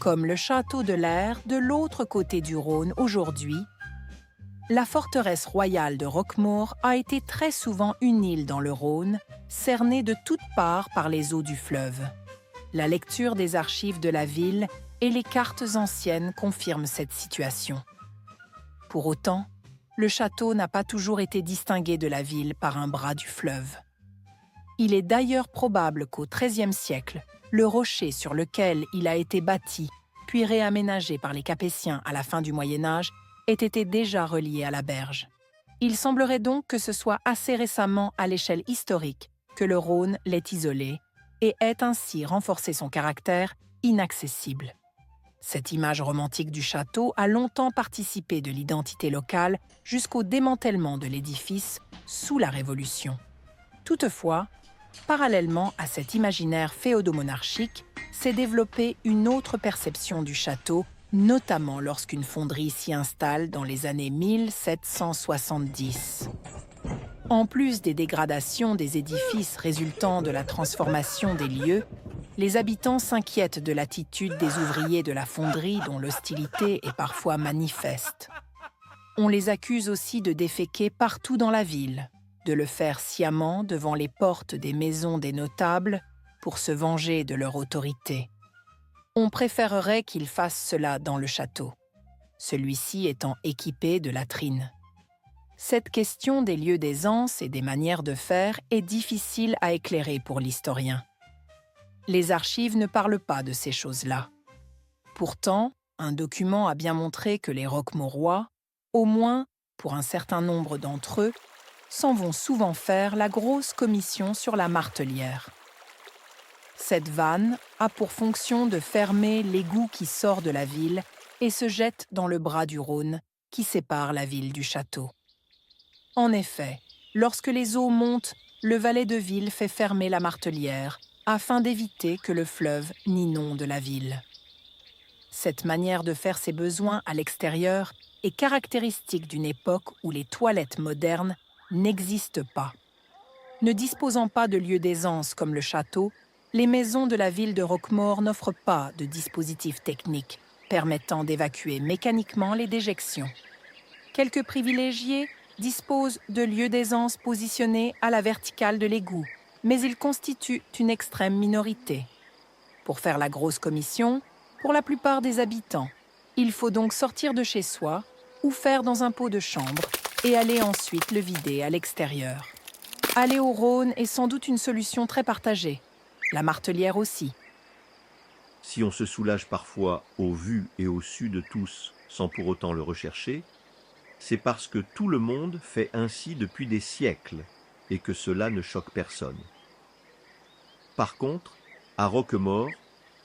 Comme le château de l'Aire de l'autre côté du Rhône aujourd'hui, la forteresse royale de Roquemaure a été très souvent une île dans le Rhône, cernée de toutes parts par les eaux du fleuve. La lecture des archives de la ville et les cartes anciennes confirment cette situation. Pour autant, le château n'a pas toujours été distingué de la ville par un bras du fleuve. Il est d'ailleurs probable qu'au XIIIe siècle, le rocher sur lequel il a été bâti, puis réaménagé par les Capétiens à la fin du Moyen Âge, ait été déjà relié à la berge. Il semblerait donc que ce soit assez récemment à l'échelle historique que le Rhône l'ait isolé et ait ainsi renforcé son caractère inaccessible. Cette image romantique du château a longtemps participé de l'identité locale jusqu'au démantèlement de l'édifice sous la Révolution. Toutefois, parallèlement à cet imaginaire féodo-monarchique, s'est développée une autre perception du château, notamment lorsqu'une fonderie s'y installe dans les années 1770. En plus des dégradations des édifices résultant de la transformation des lieux, les habitants s'inquiètent de l'attitude des ouvriers de la fonderie dont l'hostilité est parfois manifeste. On les accuse aussi de déféquer partout dans la ville, de le faire sciemment devant les portes des maisons des notables pour se venger de leur autorité. On préférerait qu'ils fassent cela dans le château, celui-ci étant équipé de latrines. Cette question des lieux d'aisance et des manières de faire est difficile à éclairer pour l'historien. Les archives ne parlent pas de ces choses-là. Pourtant, un document a bien montré que les Roquemaurois, au moins pour un certain nombre d'entre eux, s'en vont souvent faire la grosse commission sur la Martellière. Cette vanne a pour fonction de fermer l'égout qui sort de la ville et se jette dans le bras du Rhône qui sépare la ville du château. En effet, lorsque les eaux montent, le valet de ville fait fermer la Martellière afin d'éviter que le fleuve n'inonde la ville. Cette manière de faire ses besoins à l'extérieur est caractéristique d'une époque où les toilettes modernes n'existent pas. Ne disposant pas de lieux d'aisance comme le château, les maisons de la ville de Roquemaure n'offrent pas de dispositifs techniques permettant d'évacuer mécaniquement les déjections. Quelques privilégiés disposent de lieux d'aisance positionnés à la verticale de l'égout, mais ils constituent une extrême minorité. Pour faire la grosse commission, pour la plupart des habitants, il faut donc sortir de chez soi ou faire dans un pot de chambre et aller ensuite le vider à l'extérieur. Aller au Rhône est sans doute une solution très partagée. La Martellière aussi. Si on se soulage parfois au vu et au su de tous sans pour autant le rechercher, c'est parce que tout le monde fait ainsi depuis des siècles et que cela ne choque personne. Par contre, à Roquemaure,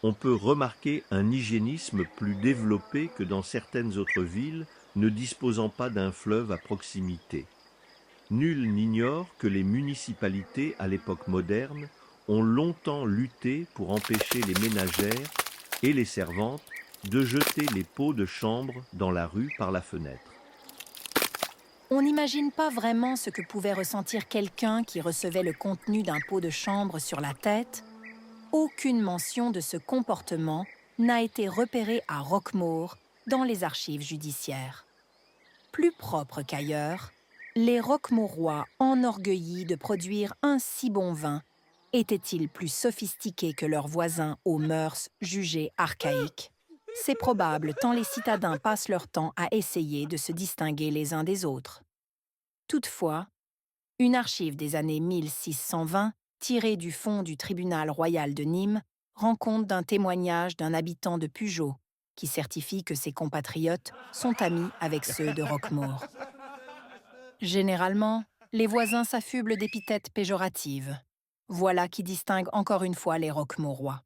on peut remarquer un hygiénisme plus développé que dans certaines autres villes ne disposant pas d'un fleuve à proximité. Nul n'ignore que les municipalités, à l'époque moderne, ont longtemps lutté pour empêcher les ménagères et les servantes de jeter les pots de chambre dans la rue par la fenêtre. On n'imagine pas vraiment ce que pouvait ressentir quelqu'un qui recevait le contenu d'un pot de chambre sur la tête. Aucune mention de ce comportement n'a été repérée à Roquemaure dans les archives judiciaires. Plus propre qu'ailleurs, les Roquemaurois, enorgueillis de produire un si bon vin, étaient-ils plus sophistiqués que leurs voisins aux mœurs jugées archaïques? C'est probable tant les citadins passent leur temps à essayer de se distinguer les uns des autres. Toutefois, une archive des années 1620, tirée du fond du tribunal royal de Nîmes, rend compte d'un témoignage d'un habitant de Pujaut qui certifie que ses compatriotes sont amis avec ceux de Roquemaure. Généralement, les voisins s'affublent d'épithètes péjoratives. Voilà qui distingue encore une fois les Roquemaurois.